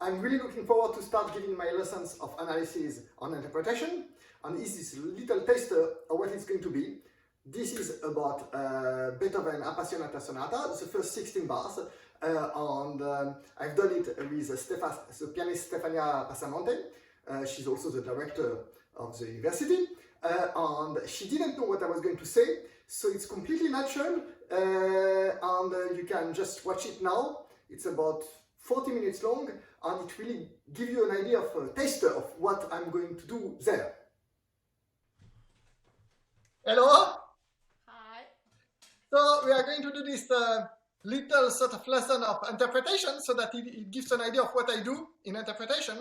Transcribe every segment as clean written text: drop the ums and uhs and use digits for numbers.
I'm really looking forward to start giving my lessons of analysis on interpretation, and this is a little taster of what it's going to be. This is about Beethoven Appassionata Sonata, the first 16 bars, and I've done it with the pianist Stefania Passamonte. She's also the director of the university, and she didn't know what I was going to say, so it's completely natural, and you can just watch it now. It's about 40 minutes long, and it really gives you an idea of a taster of what I'm going to do there. Hello? Hi. So we are going to do this little sort of lesson of interpretation so that it gives an idea of what I do in interpretation.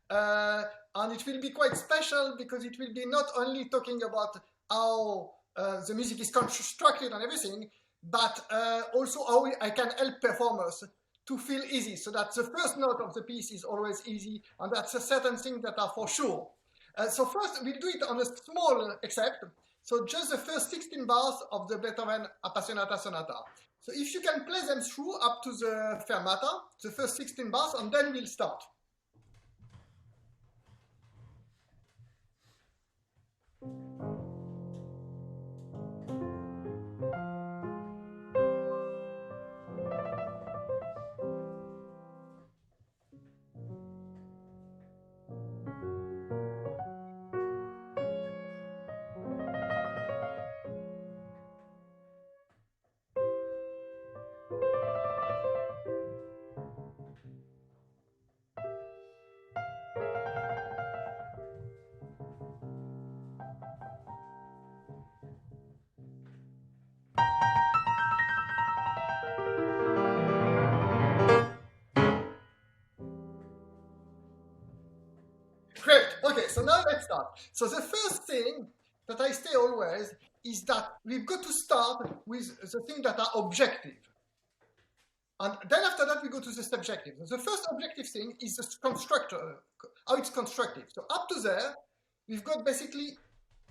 And it will be quite special because it will be not only talking about how the music is constructed and everything, but also how I can help performers to feel easy, so that the first note of the piece is always easy, and that's a certain thing that are for sure. So first we'll do it on a small excerpt, so just the first 16 bars of the Beethoven Appassionata Sonata. So if you can play them through up to the fermata, the first 16 bars, and then we'll start. Great, okay, so now let's start. So the first thing that I say always is that we've got to start with the things that are objective. And then after that we go to the subjective. The first objective thing is the constructor, how it's constructed. So up to there, we've got basically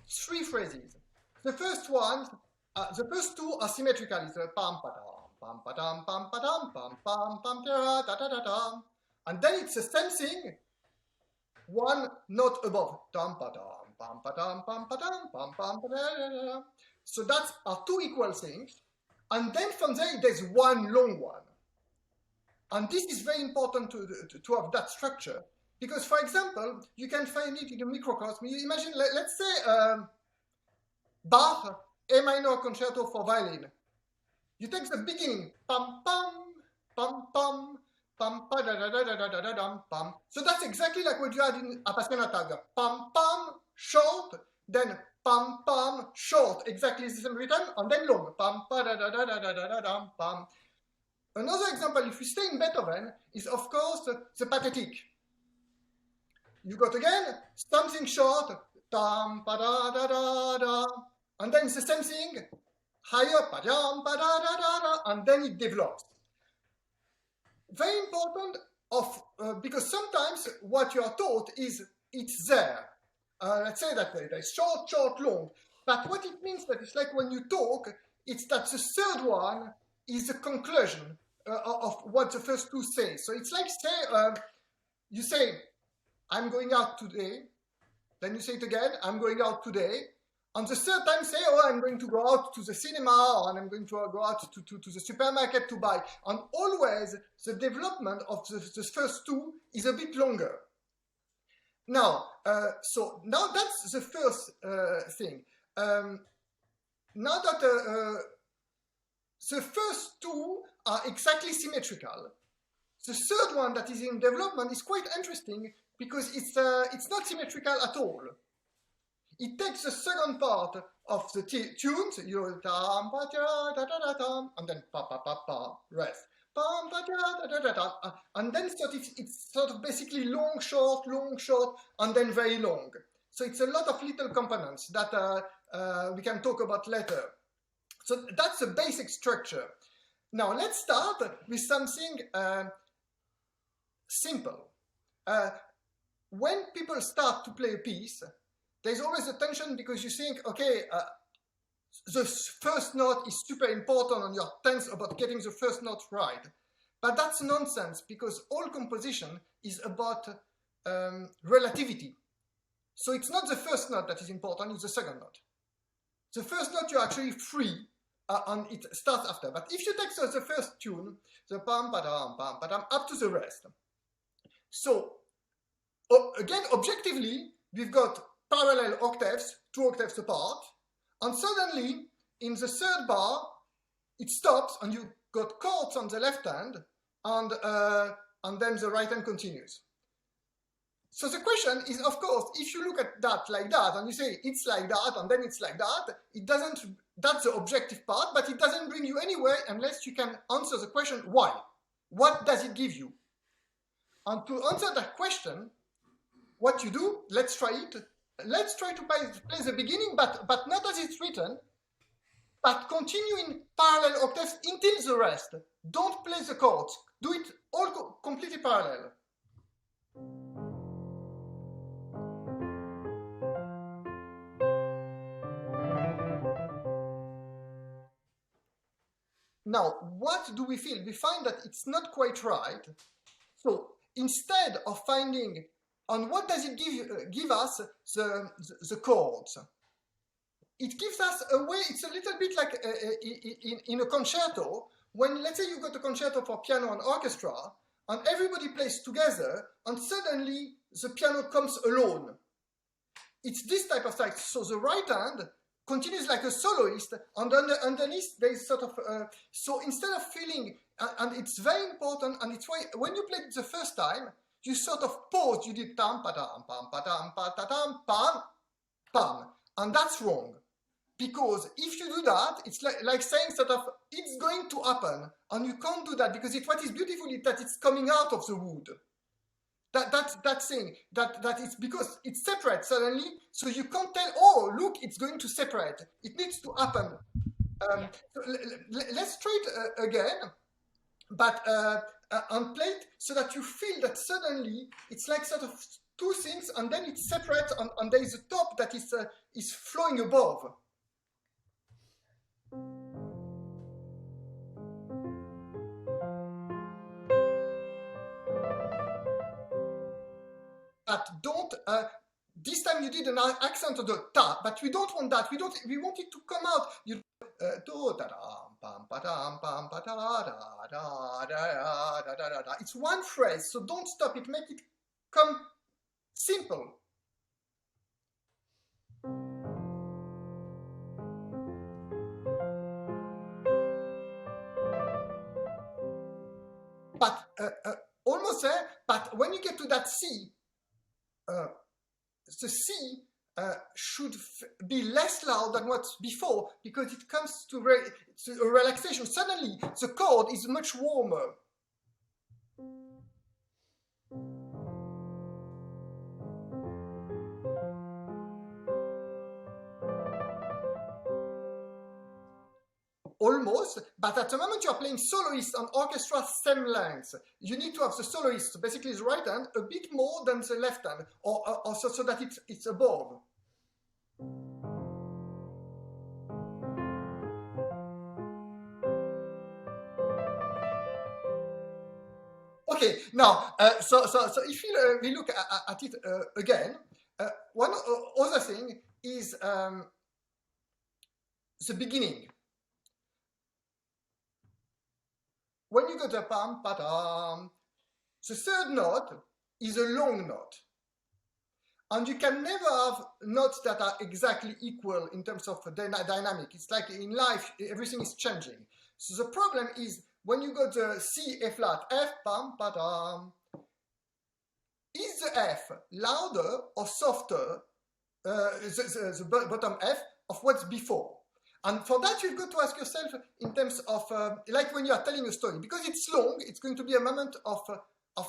three phrases. The first one, the first two are symmetrical. It's a pam padam, pam padam, pam pam da da da da. And then it's the same thing, one note above. Tam padam, pam padam, pam padam, pam pam da da da. So that's are two equal things. And then from there there's one long one. And this is very important to have that structure. Because, for example, you can find it in a microcosm. You imagine, let's say, Bach, A minor concerto for violin. You take the beginning, pam pam, pam pam, pam pa da da da da da da dam pam. So that's exactly like what you had in Appassionata. Pam pam, short, then pam pam, short, exactly the same rhythm, and then long. Pam pa da da da da da da dam pam. Another example, if we stay in Beethoven, is of course the pathetic. You got again something short, tam pa da da da da, and then it's the same thing, higher, pa dam pa da da da da, and then it develops. Very important because sometimes what you are taught is it's there. Let's say that there's short, short, long. But what it means that it's like when you talk, it's that the third one is the conclusion of what the first two say. So it's like, say, you say, I'm going out today. Then you say it again, I'm going out today. And the third time say, oh, I'm going to go out to the cinema, and I'm going to go out to the supermarket to buy. And always the development of the first two is a bit longer. Now, so now that's the first thing. Now that the first two are exactly symmetrical, the third one that is in development is quite interesting because it's not symmetrical at all. It takes the second part of the tunes, you know, tam pa da da da da, and then pa pa pa pa, rest. Pam pa da da da da, and then it's sort of basically long, short, and then very long. So it's a lot of little components that we can talk about later. So that's the basic structure. Now let's start with something simple. When people start to play a piece, there's always a tension because you think, okay, the first note is super important and you're tense about getting the first note right. But that's nonsense, because all composition is about relativity. So it's not the first note that is important, it's the second note. The first note you're actually free, and it starts after. But if you take the first tune, the pam, padam, up to the rest. So again, objectively, we've got parallel octaves, 2 octaves apart, and suddenly in the third bar, it stops, and you've got chords on the left hand, and then the right hand continues. So the question is, of course, if you look at that like that, and you say it's like that, and then it's like that, it doesn't, that's the objective part, but it doesn't bring you anywhere unless you can answer the question, why? What does it give you? And to answer that question, what you do, let's try it. Let's try to play the beginning, but not as it's written, but continue in parallel octaves until the rest. Don't play the chords. Do it all completely parallel. Now, what do we feel? We find that it's not quite right. So instead of finding, and what does it give us, the chords? It gives us a way, it's a little bit like in a concerto, when let's say you've got a concerto for piano and orchestra, and everybody plays together, and suddenly the piano comes alone. It's this type of style. So the right hand continues like a soloist, and underneath there is sort of, so instead of feeling, and it's very important, and it's why when you played it the first time, you sort of pause, you did tam, pa-tam, pam, pa-tam, pa-ta-tam, pam, pam, and that's wrong. Because if you do that, it's like saying sort of, it's going to happen, and you can't do that, because what is beautiful is that it's coming out of the wood. That thing, that it's because it's separate suddenly, so you can't tell, oh, look, it's going to separate. It needs to happen. So let's try it again, but and play it so that you feel that suddenly it's like sort of 2 things, and then it separates, and there is a top that is flowing above. But don't, this time you did an accent of the ta, but we don't want that. We want it to come out. You it's one phrase, so don't stop it. Make it come simple. But almost there. But when you get to that C, the C should be less loud than what's before, because it comes to a relaxation. Suddenly, the chord is much warmer. Almost, but at the moment you're playing soloist and orchestra same length. You need to have the soloist, so basically the right hand, a bit more than the left hand, or so that it's above. Okay, now, so if we look at it again, one other thing is the beginning. When you go to pam, pa-tam, the third note is a long note. And you can never have notes that are exactly equal in terms of dynamic. It's like in life, everything is changing. So the problem is when you go to C, A flat, F, pam, pa-tam, is the F louder or softer, the bottom F, of what's before? And for that, you've got to ask yourself in terms of, like when you are telling a story, because it's long, it's going to be a moment of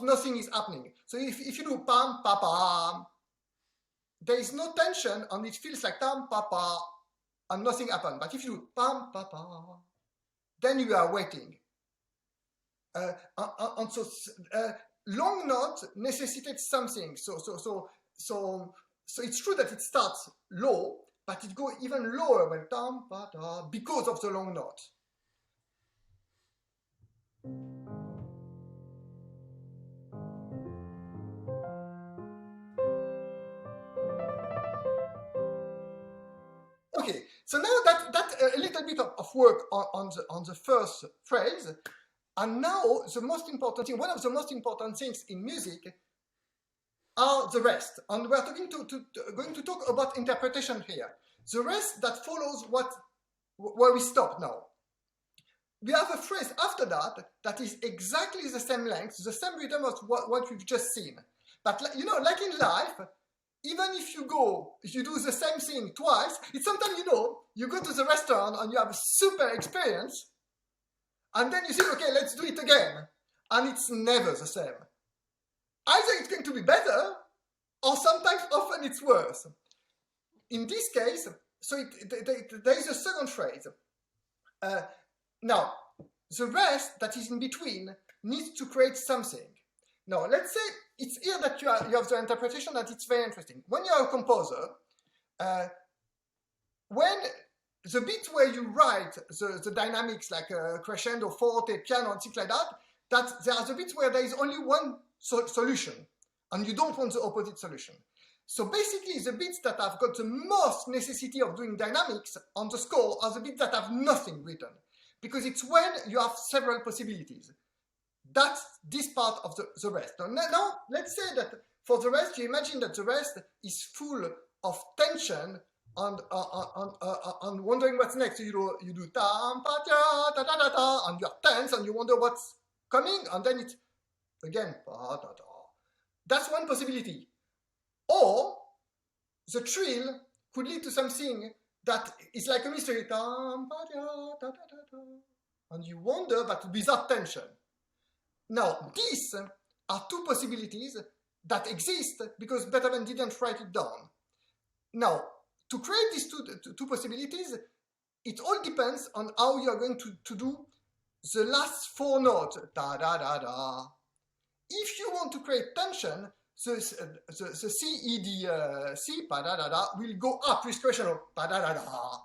nothing is happening. So if you do pam, pa, pam, there is no tension, and it feels like tam, pa, pa, and nothing happened. But if you do pam, pa, pa, then you are waiting. And so long note necessitates something. So it's true that it starts low, but it goes even lower when tam, pa, ta, because of the long note. So now that a little bit of work on the first phrase, and now the most important thing, one of the most important things in music are the rest. And we're going to talk about interpretation here. The rest that follows where we stop now. We have a phrase after that is exactly the same length, the same rhythm as what we've just seen. But you know, like in life, even if you do the same thing twice, it's sometimes, you know, you go to the restaurant and you have a super experience, and then you say, okay, let's do it again. And it's never the same. Either it's going to be better, or sometimes often it's worse. In this case, so there is a second phrase. Now, the rest that is in between needs to create something. Now, let's say it's here that you have the interpretation that it's very interesting. When you're a composer, when the bit where you write the dynamics, like crescendo, forte, piano, and things like that there are the bits where there is only one solution, and you don't want the opposite solution. So basically, the bits that have got the most necessity of doing dynamics on the score are the bits that have nothing written, because it's when you have several possibilities. That's this part of the rest. Now, let's say that for the rest, you imagine that the rest is full of tension and wondering what's next. So you do tam pa ta ta ta ta, and you're tense and you wonder what's coming, and then it's again pa ta ta. That's one possibility. Or the trill could lead to something that is like a mystery, tam pa ta ta ta ta, and you wonder, but without tension. Now, these are two possibilities that exist because Beethoven didn't write it down. Now, to create these two possibilities, it all depends on how you're going to do the last four notes. Da, da, da, da. If you want to create tension, the C, E, D, C, pa, da, da, da, will go up with crescendo, pa, da, da, da.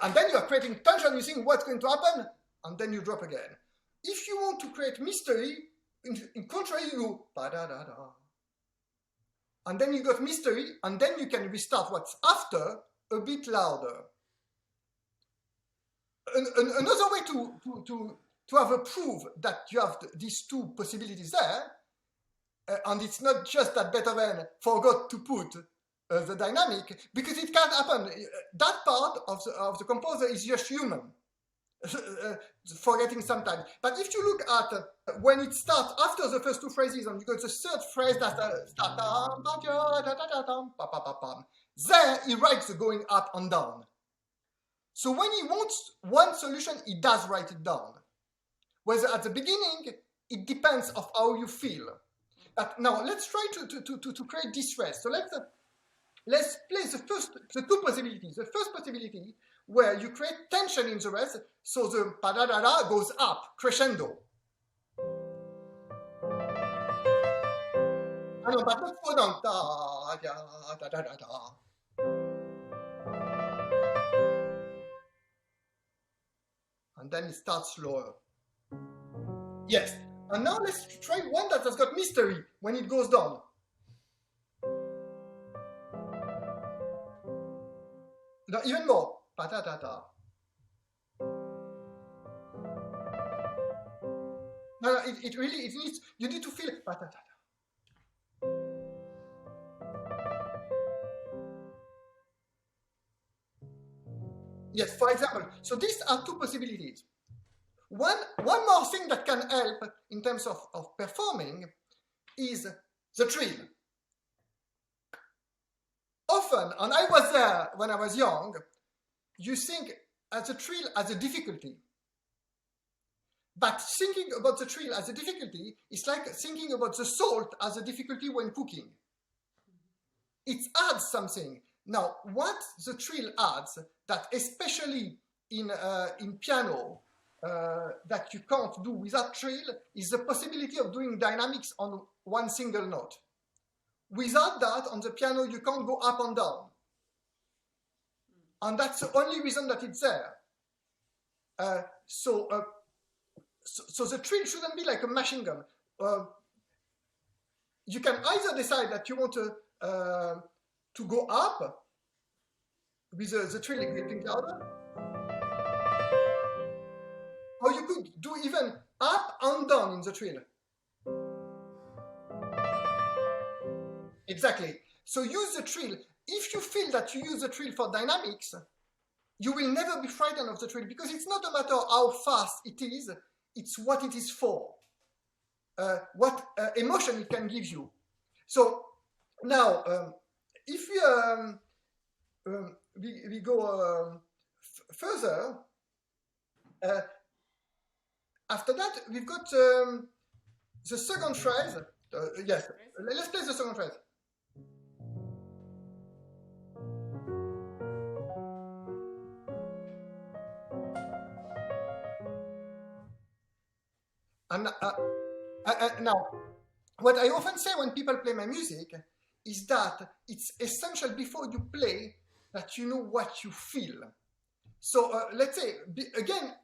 And then you're creating tension, you think what's going to happen, and then you drop again. If you want to create mystery, in contrary, you go pa da da da, and then you got mystery, and then you can restart what's after a bit louder. Another way to have a proof that you have these two possibilities there, and it's not just that Beethoven forgot to put the dynamic, because it can't happen. That part of the composer is just human. Forgetting sometimes. But if you look at when it starts after the first two phrases and you got the third phrase that there he writes the going up and down. So when he wants one solution, he does write it down. Whether at the beginning, it depends of how you feel. But now let's try to create this rest. So let's play the two possibilities. The first possibility, where you create tension in the rest, so the pa-da-da-da goes up, crescendo. But not go down. Da-da-da-da-da. And then it starts slower. Yes. And now let's try one that has got mystery when it goes down. No, even more. Pa-da-da-da. No, it needs, you need to feel pa-da-da-da. Yes, for example, so these are two possibilities. One more thing that can help in terms of performing is the trill. Often, and I was there when I was young, you think as a trill as a difficulty. But thinking about the trill as a difficulty is like thinking about the salt as a difficulty when cooking. It adds something. Now, what the trill adds, that especially in piano, that you can't do without trill, is the possibility of doing dynamics on one single note. Without that, on the piano, you can't go up and down. And that's the only reason that it's there. So the trill shouldn't be like a machine gun. You can either decide that you want to go up, with the trill getting louder. Or you could do even up and down in the trill. Exactly. So use the trill. If you feel that you use the trill for dynamics, you will never be frightened of the trill, because it's not a matter of how fast it is, it's what it is for, what emotion it can give you. So now, if we go further, after that, we've got the second phrase. Yes, let's play the second phrase. And now, what I often say when people play my music is that it's essential before you play that you know what you feel. So let's say, again,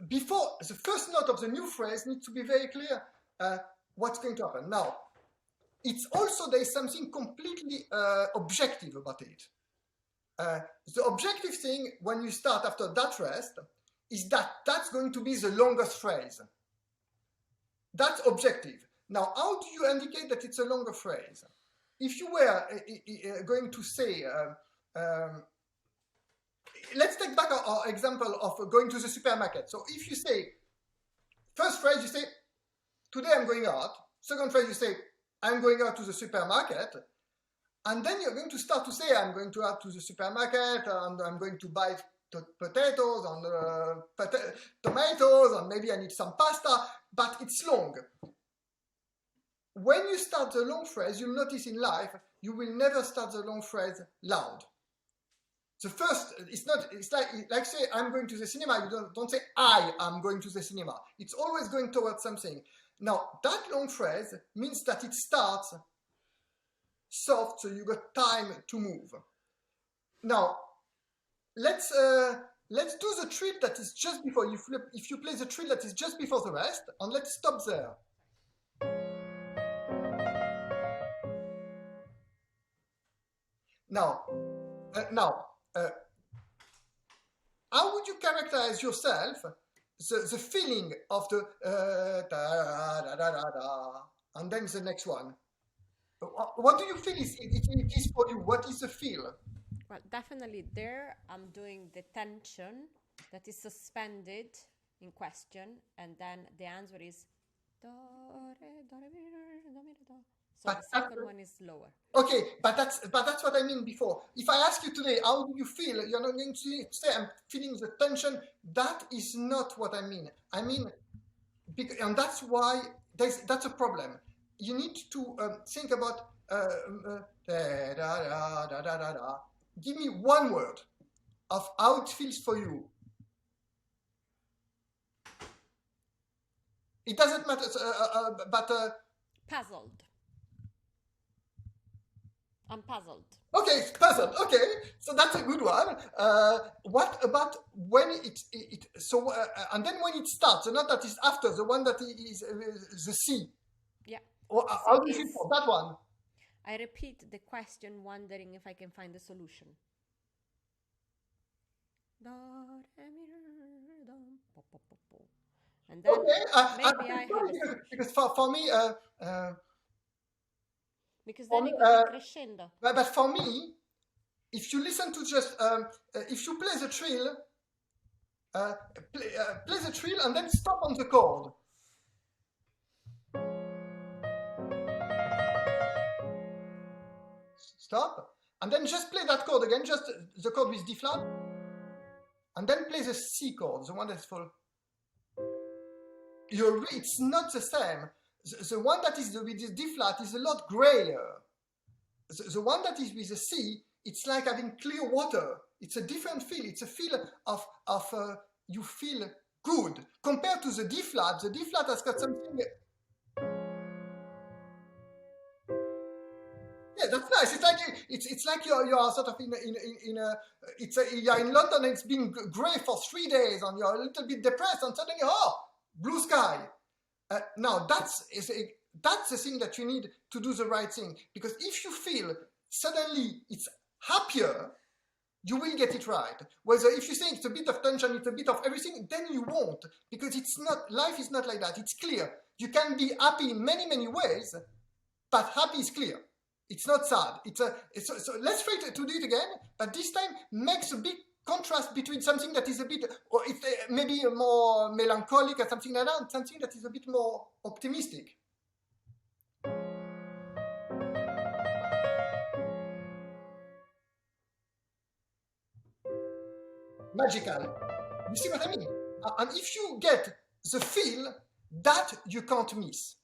before the first note of the new phrase needs to be very clear what's going to happen. Now, it's also, there is something completely objective about it. The objective thing when you start after that rest is that that's going to be the longest phrase. That's objective. Now, how do you indicate that it's a longer phrase? If you were going to say, let's take back our example of going to the supermarket. So if you say, first phrase, you say, today I'm going out. Second phrase, you say, I'm going out to the supermarket. And then you're going to start to say, I'm going to out to the supermarket and I'm going to buy potatoes and tomatoes, and maybe I need some pasta, but it's long. When you start the long phrase, you'll notice in life, you will never start the long phrase loud. The first, it's like say, I'm going to the cinema, you don't say, I am going to the cinema. It's always going towards something. Now, that long phrase means that it starts soft, so you got time to move. Now, let's do the trill that is just before you flip. If you play the trill that is just before the rest, and let's stop there. Now, how would you characterize yourself? The feeling of the da da da da da, and then the next one. What do you feel it is for you? What is the feel? Well, definitely there I'm doing the tension that is suspended in question, and then the answer is do, re, do, re, mi, do, mi, re, do. So the second one is lower. Okay, but that's what I mean before. If I ask you today, how do you feel? You're not going to say I'm feeling the tension. That is not what I mean. I mean, and that's why that's a problem. You need to think about da, da, da, da, da, da. Give me one word of how it feels for you. It doesn't matter, but puzzled. I'm puzzled. Okay, puzzled. Okay, so that's a good one. What about when and then when it starts, the note that is after, the one that is the C. Yeah. Or how do you feel for that one? I repeat the question, wondering if I can find a solution. And then maybe I have because for me, because then it goes crescendo. But for me, if you listen to just if you play the trill, play the trill and then stop on the chord. Stop, and then just play that chord again, just the chord with D flat, and then play the C chord, the one that's full. It's not the same. The one that is with the D flat is a lot grayer. The one that is with the C, it's like having clear water. It's a different feel. It's a feel of you feel good compared to the D flat. The D flat has got something. Yeah, that's nice. It's like you're sort of you're in London and it's been grey for 3 days and you're a little bit depressed and suddenly blue sky. Now that's the thing that you need to do the right thing, because if you feel suddenly it's happier, you will get it right. Whether if you think it's a bit of tension, it's a bit of everything, then you won't, because it's not, life is not like that. It's clear. You can be happy in many, many ways, but happy is clear. It's not sad. So let's try to do it again, but this time makes a big contrast between something that is a bit, or it's maybe more melancholic or something like that, and something that is a bit more optimistic. Magical. You see what I mean? And if you get the feel, that you can't miss.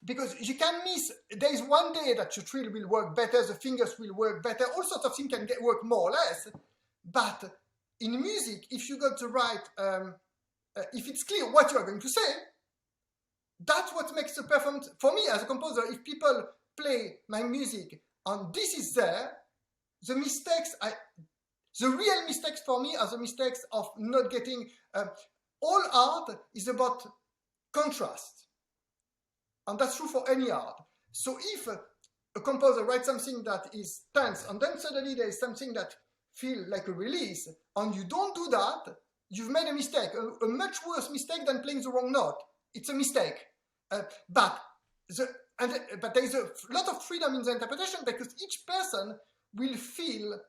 Because you can miss, there is one day that your trill will work better, the fingers will work better, all sorts of things can work more or less. But in music, if you got the right, if it's clear what you are going to say, that's what makes the performance, for me as a composer, if people play my music and this is there, the mistakes, the real mistakes for me are the mistakes of not getting, all art is about contrast. And that's true for any art. So if a composer writes something that is tense, and then suddenly there is something that feels like a release, and you don't do that, you've made a mistake, a much worse mistake than playing the wrong note. It's a mistake. But there is a lot of freedom in the interpretation, because each person will feel,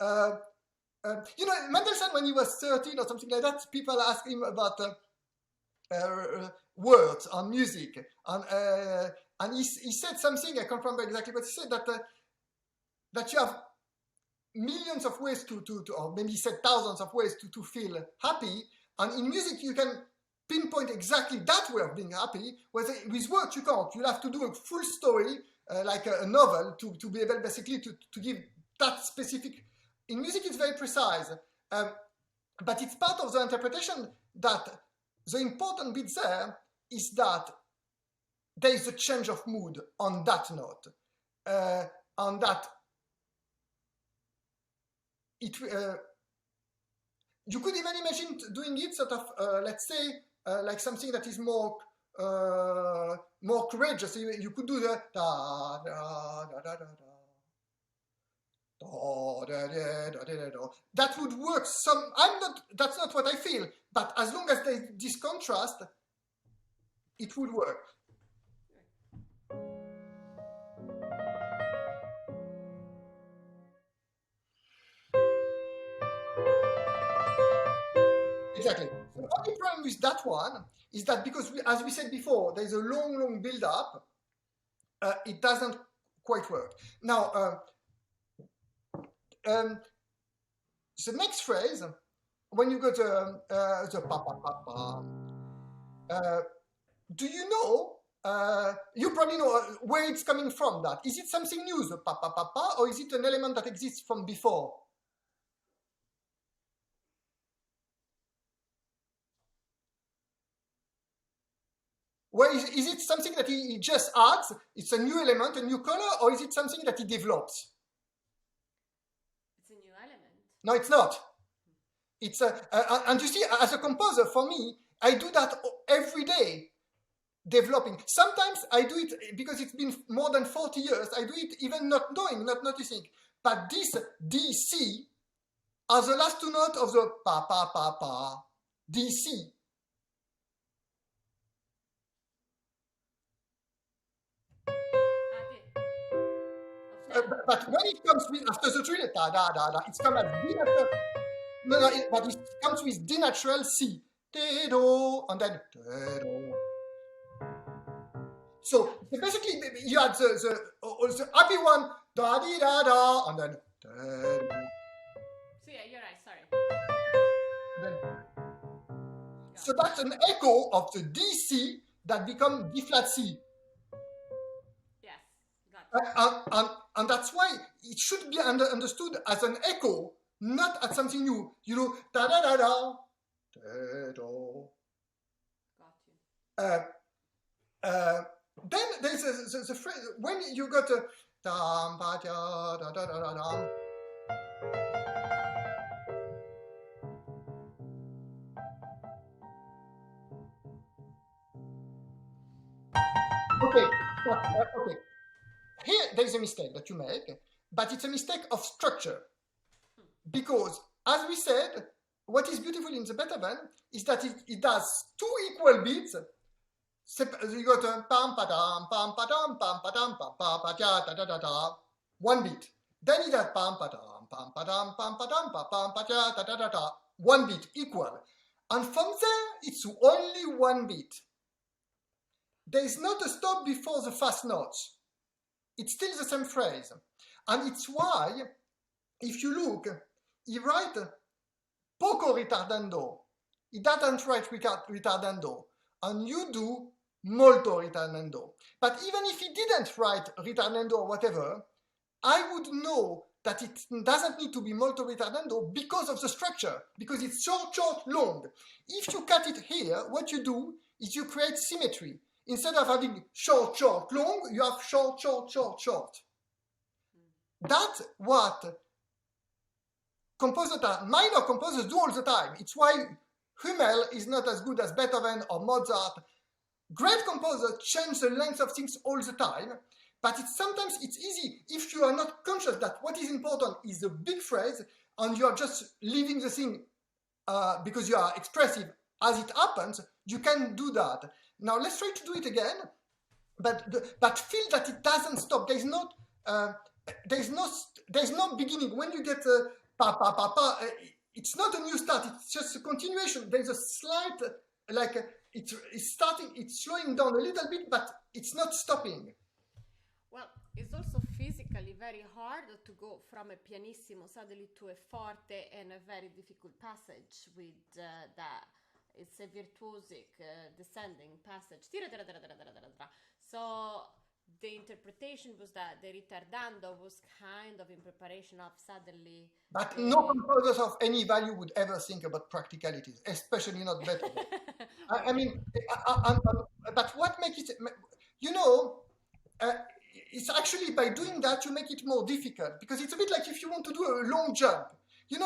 you know, Mendelssohn, when he was 13 or something like that, people ask him about words on music, and he said something, I can't remember exactly what he said, that you have millions of ways to or maybe he said thousands of ways to feel happy, and in music you can pinpoint exactly that way of being happy, whereas with words you can't. You'll have to do a full story, like a novel, to be able basically to give that specific. In music it's very precise, but it's part of the interpretation that the important bit there is that there is a change of mood on that note, on that it. You could even imagine doing it sort of, let's say, like something that is more courageous. So you could do the da da da da da da. That would work. That's not what I feel, but as long as there's this contrast, it would work. Exactly. The only problem with that one is that because, as we said before, there's a long build-up, it doesn't quite work. Now, the next phrase, when you go to the pa pa pa pa, do you know? You probably know where it's coming from. That is it something new, the pa pa pa pa, or is it an element that exists from before? Well, is it something that he just adds? It's a new element, a new color, or is it something that he develops? It's a new element. No, it's not. It's and you see, as a composer, for me, I do that every day, developing. Sometimes I do it because it's been more than 40 years. I do it even not knowing, not noticing. But this DC are the last two notes of the pa pa pa pa DC. But when it comes with, after the trill, da da da da, it's come as D natural. No, but it comes with D natural C, de do, and then de do. So basically, you had the happy one, da di da da, and then de do. So yeah, you're right. Sorry. Then, so that's an echo of the D C that become D flat C. And that's why it should be understood as an echo, not as something new. You know, da da da da, da da. Got you. Then there's the phrase when you got a dam ba da da da da da. Okay. Here, there is a mistake that you make, but it's a mistake of structure. because, as we said, what is beautiful in the Beethoven is that it does two equal beats. You got a pam padam pam padam pam padam pam pa pa da da da da, one beat. Then it does pam padam pam padam pam padam pam pa da da da da, one beat equal. And from there, it's only one beat. There is not a stop before the fast notes. It's still the same phrase. And it's why, if you look, he writes poco ritardando. He doesn't write ritardando. And you do molto ritardando. But even if he didn't write ritardando or whatever, I would know that it doesn't need to be molto ritardando because of the structure, because it's short, short, long. If you cut it here, what you do is you create symmetry. Instead of having short, short, long, you have short, short, short, short. That's what minor composers do all the time. It's why Hummel is not as good as Beethoven or Mozart. Great composers change the length of things all the time, but sometimes it's easy if you are not conscious that what is important is the big phrase and you are just leaving the thing because you are expressive as it happens. You can do that. Now let's try to do it again, but feel that it doesn't stop. There's no beginning. When you get pa pa pa pa, it's not a new start. It's just a continuation. There's a slight it's starting. It's slowing down a little bit, but it's not stopping. Well, it's also physically very hard to go from a pianissimo suddenly to a forte and a very difficult passage with that. It's a virtuosic descending passage. So the interpretation was that the ritardando was kind of in preparation of suddenly. But no composers of any value would ever think about practicalities, especially not Beethoven. I mean, but what makes it, it's actually by doing that you make it more difficult, because it's a bit like if you want to do a long jump,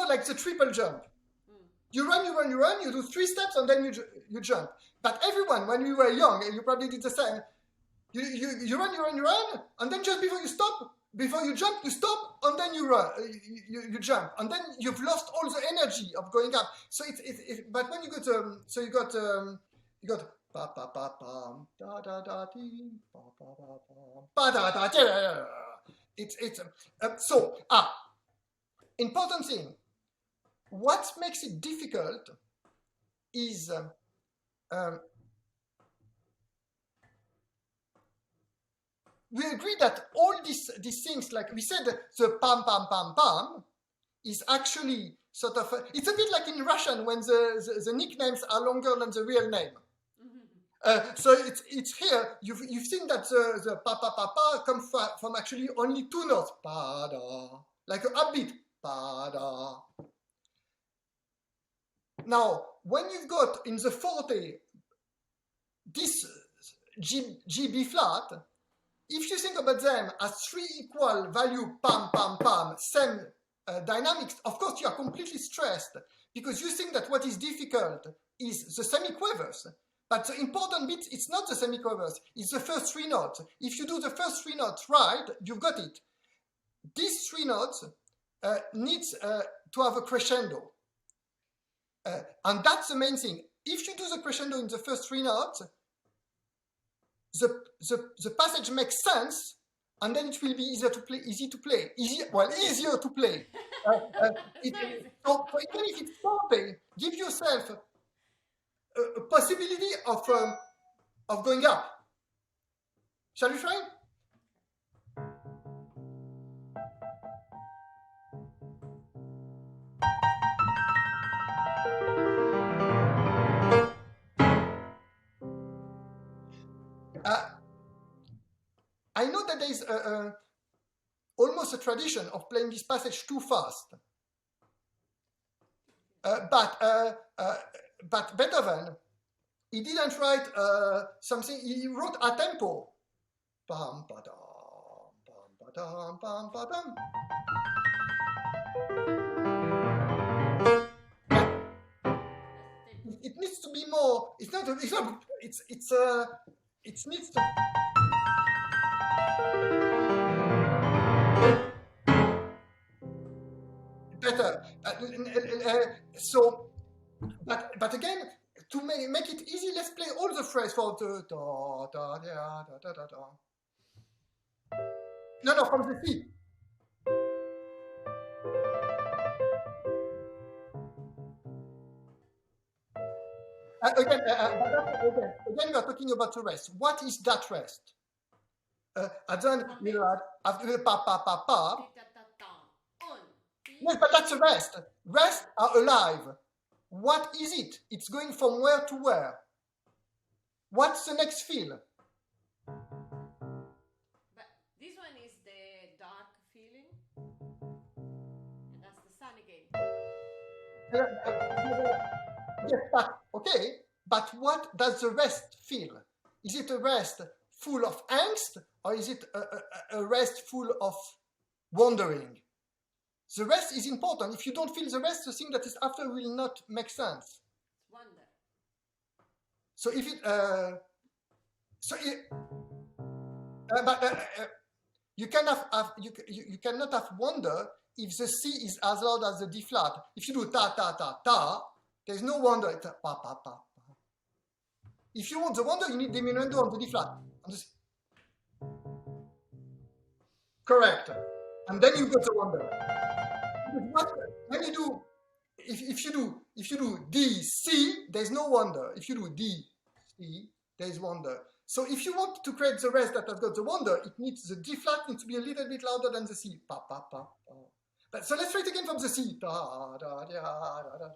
like the triple jump. You run, you do 3 steps and then you jump. But everyone, when we were young, you probably did the same. You run, and then just before you jump, you stop, and then you run, you jump, and then you've lost all the energy of going up. So but when you got you got pa pa pa pam da da da dee pa pa pa da da da. It's important thing. What makes it difficult is we agree that all these things, like we said, the pam pam pam pam is actually sort of it's a bit like in Russian when the nicknames are longer than the real name. So it's here. You've seen that the pa pa pa pa comes from actually only 2 notes, pa da, like a upbeat, pa da. Now, when you've got in the forte this G B flat, if you think about them as 3 equal value pam pam pam, same dynamics, of course you are completely stressed because you think that what is difficult is the semiquavers. But the important bit, it's not the semiquavers, it's the first 3 notes. If you do the first 3 notes right, you've got it. These 3 notes needs to have a crescendo. And that's the main thing. If you do the crescendo in the first 3 notes, the passage makes sense, and then it will be easier to play. Easier to play. So even if it's forte, give yourself a possibility of going up. Shall we try? I know that there is almost a tradition of playing this passage too fast. But Beethoven, he didn't write something, he wrote a tempo. Bam, ba-dam, bam, ba-dam, bam, ba-dam. It needs to be more, it needs to... Better. So, but again, to make it easy, let's play all the phrase for the da da da da da da da. No, from the C. Again, we are talking about the rest. What is that rest? And then you know, after the pa pa pa pa. Yes, but that's a rest. Rest are alive. What is it? It's going from where to where? What's the next feel? But this one is the dark feeling, and that's the sun again. Yes, but okay. But what does the rest feel? Is it a rest full of angst, or is it a rest full of wandering? The rest is important. If you don't feel the rest, the thing that is after will not make sense. Wonder. So if it, you cannot have wonder if the C is as loud as the D flat. If you do ta ta ta ta, there's no wonder. It's pa pa pa. If you want the wonder, you need diminuendo on the D flat. Correct. And then you got the wonder. When you do, if you do D C, there's no wonder. If you do D C, there's wonder. So if you want to create the rest that has got the wonder, it needs the D flat needs to be a little bit louder than the C. Pa pa pa. But so let's try it again from the C. Da da da da da.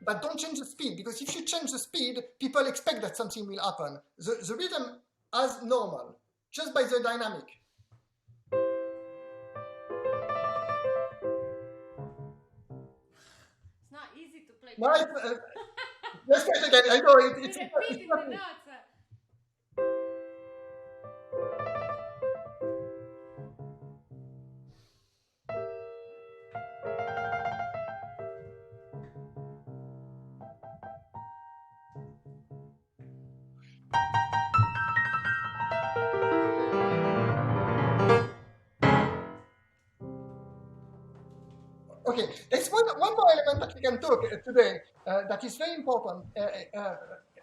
But don't change the speed, because if you change the speed, people expect that something will happen. The rhythm as normal, just by the dynamic. It's not easy to play. No, let's try it again. I know it's repeating the notes. Okay, there's one more element that we can talk today that is very important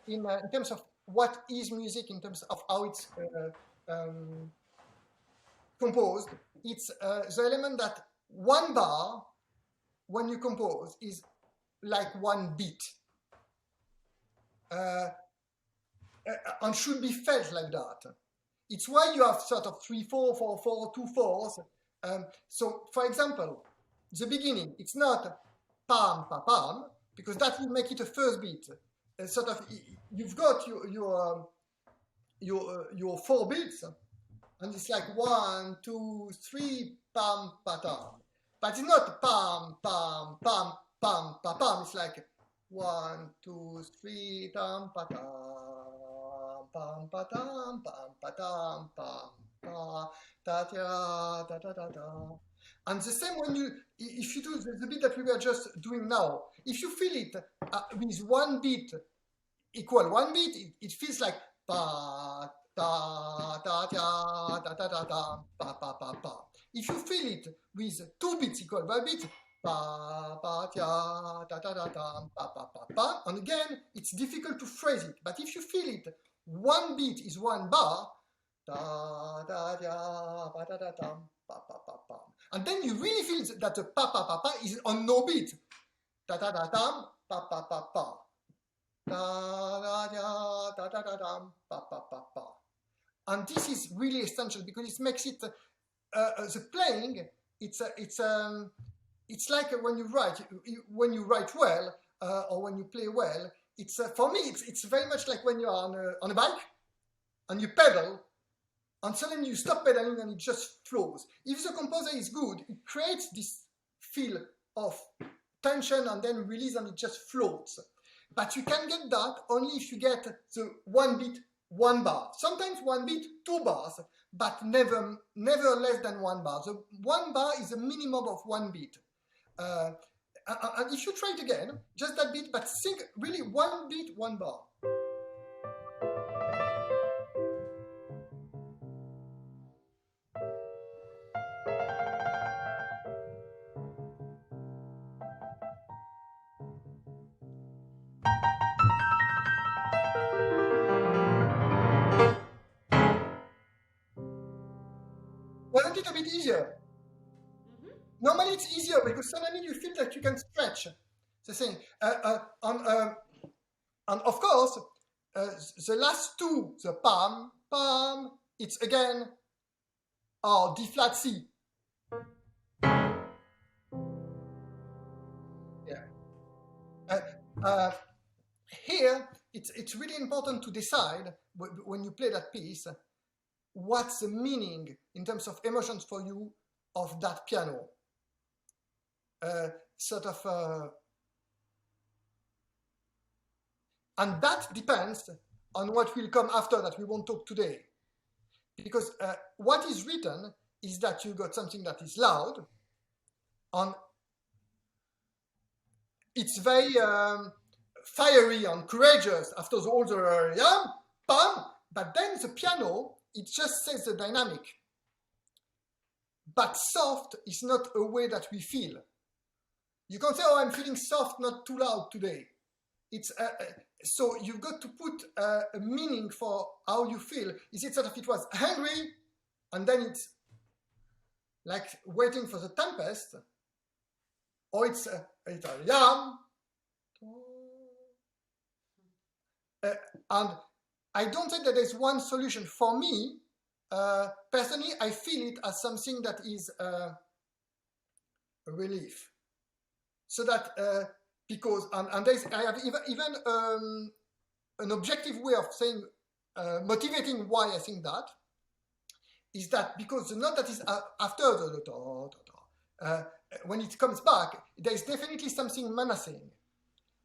in terms of what is music, in terms of how it's composed. It's the element that one bar, when you compose, is like one beat. And should be felt like that. It's why you have sort of 3/4, 4/4, 2/4. So, for example, the beginning, it's not pam, pa, pam, because that will make it a first beat. Sort of, you've got your 4 beats, and it's like 1, 2, 3, pam, pa, tam. But it's not pam, pam, pam, pam, pa, pam. It's like 1, 2, 3, tam, pa, tam, pam, pa, tam, pam, pa, tam, pam, pa, da, da, da, da, da, da. And the same if you do the beat that we were just doing now, if you feel it with one beat equal one beat, it feels like pa da da da da da da da pa pa pa pa. If you feel it with 2 beats equal one beat, pa pa da da da da da pa pa pa pa. And again, it's difficult to phrase it, but if you feel it, one beat is one bar, da da da pa da da da pa pa pa pa. And then you really feel that the pa pa pa pa is on no beat. Da da da da pa pa pa pa. Da da da da da da da pa pa pa pa. And this is really essential because it makes it the playing. It's like when you write well or when you play well. It's for me it's very much like when you're on a bike and you pedal. And suddenly you stop pedaling and it just flows. If the composer is good, it creates this feel of tension and then release and it just floats. But you can get that only if you get the 1 beat, 1 bar. Sometimes 1 beat, 2 bars, but never less than 1 bar. The 1 bar is a minimum of 1 beat. And if you try it again, just that beat, but think really 1 beat, 1 bar. easier. Normally it's easier because suddenly you feel that you can stretch the thing. And of course, the last two, the pam, pam, it's again D flat C. Yeah. Here, it's really important to decide when you play that piece what's the meaning in terms of emotions for you of that piano. And that depends on what will come after that we won't talk today. Because what is written is that you got something that is loud, and it's very fiery and courageous after all the yam, pam, but then the piano, it just says the dynamic. But soft is not a way that we feel. You can't say, oh, I'm feeling soft, not too loud today. It's so you've got to put a meaning for how you feel. Is it sort of it was hungry, and then it's like waiting for the tempest, or it's a yam. And I don't think that there's one solution. For me, personally, I feel it as something that is a relief. So that because and I have even an objective way of saying motivating why I think that is that because the note that is after the when it comes back, there is definitely something menacing,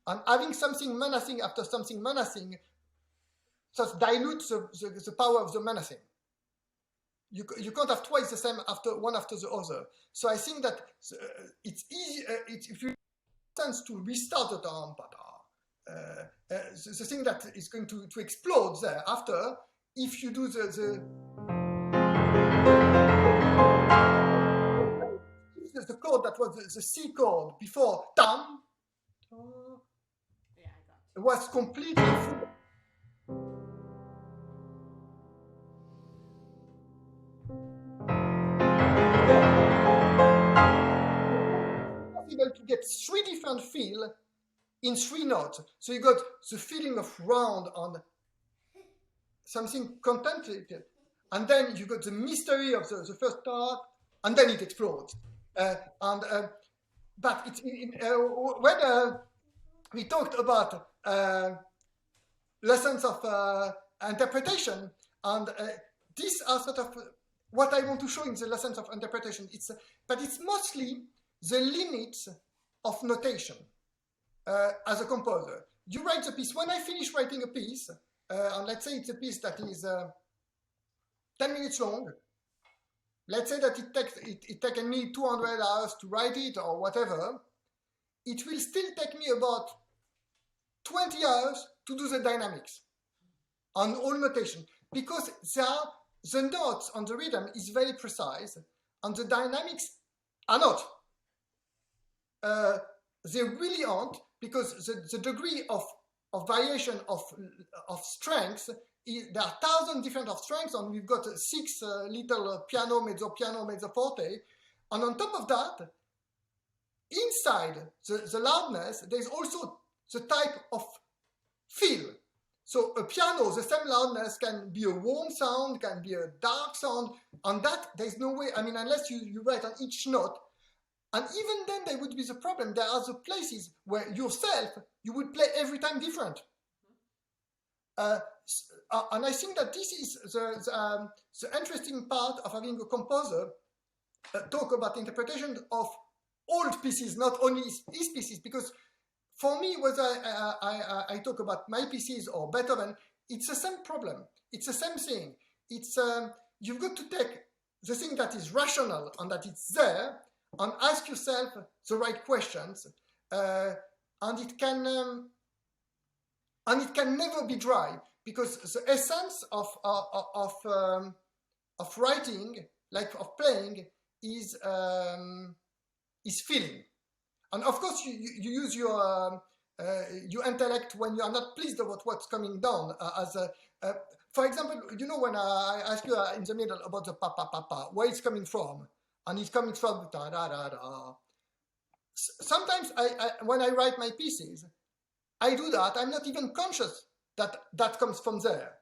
and having something menacing after something menacing just dilutes the power of the menacing. You can't have twice the same one after the other. So I think that it's easy. If you sense to restart the the thing that is going to explode there after, if you do the chord that was the C chord before tam, it was completely full. Possible to get three different feel in three notes. So you got the feeling of round on something contemplated, and then you got the mystery of the first part, and then it explodes. But it's when we talked about lessons of interpretation, and these are sort of what I want to show in the lessons of interpretation. But it's mostly the limits of notation as a composer. You write a piece. When I finish writing a piece, and let's say it's a piece that is 10 minutes long, let's say that it taken me 200 hours to write it or whatever, it will still take me about 20 hours to do the dynamics on all notation, because the notes on the rhythm is very precise and the dynamics are not. They really aren't, because the degree of variation of strengths, there are 1,000 different of strengths, and we've got 6 little piano, mezzo forte, and on top of that, inside the loudness, there's also the type of feel. So a piano, the same loudness can be a warm sound, can be a dark sound, and that there's no way, I mean, unless you write on each note, and even then there would be the problem. There are the places where yourself, you would play every time different. And I think that this is the interesting part of having a composer talk about interpretation of old pieces, not only his pieces, because for me, whether I talk about my pieces or Beethoven, it's the same problem. It's the same thing. It's you've got to take the thing that is rational and that it's there, and ask yourself the right questions, and it can never be dry, because the essence of writing, like of playing, is feeling. And of course, you use your intellect when you are not pleased about what's coming down. For example, you know, when I ask you in the middle about the pa pa pa pa, where it's coming from, and it's coming from da da da da. Sometimes when I write my pieces, I do that. I'm not even conscious that that comes from there.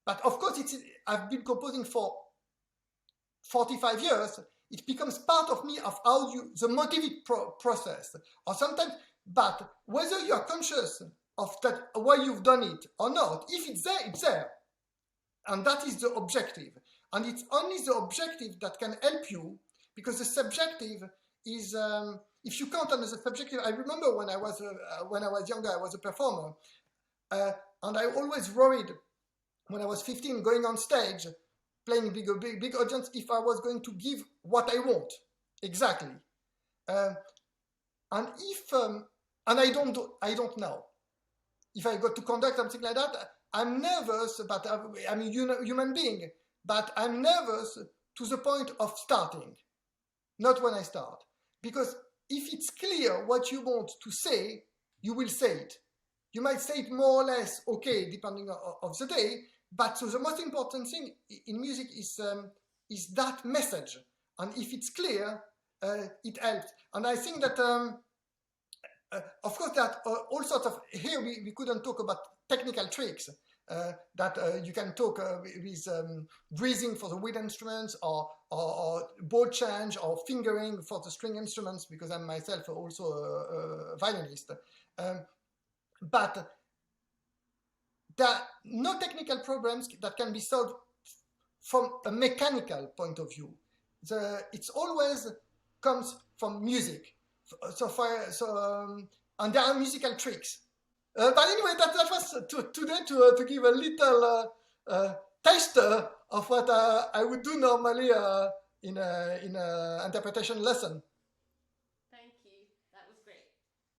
But of course, I've been composing for 45 years. It becomes part of me of how the motivic process. Or sometimes, but whether you are conscious of that, why you've done it or not, if it's there, it's there. And that is the objective. And it's only the objective that can help you, because the subjective is, if you count on the subjective, I remember when I was younger, I was a performer, and I always worried when I was 15, going on stage, playing big audience, if I was going to give what I want exactly, and if and I don't know if I got to conduct something like that. I'm nervous, but I'm a human being, but I'm nervous to the point of starting, not when I start, because if it's clear what you want to say, you will say it. You might say it more or less okay, depending on the day. But so the most important thing in music is that message, and if it's clear, it helps. And I think that, of course, that all sorts of, here we couldn't talk about technical tricks that you can talk with breathing for the wind instruments, or bow change, or fingering for the string instruments, because I'm myself also a violinist. But there are no technical problems that can be solved from a mechanical point of view. It's always comes from music. And there are musical tricks. But anyway, that was today to give a little taster of what I would do normally in an interpretation lesson.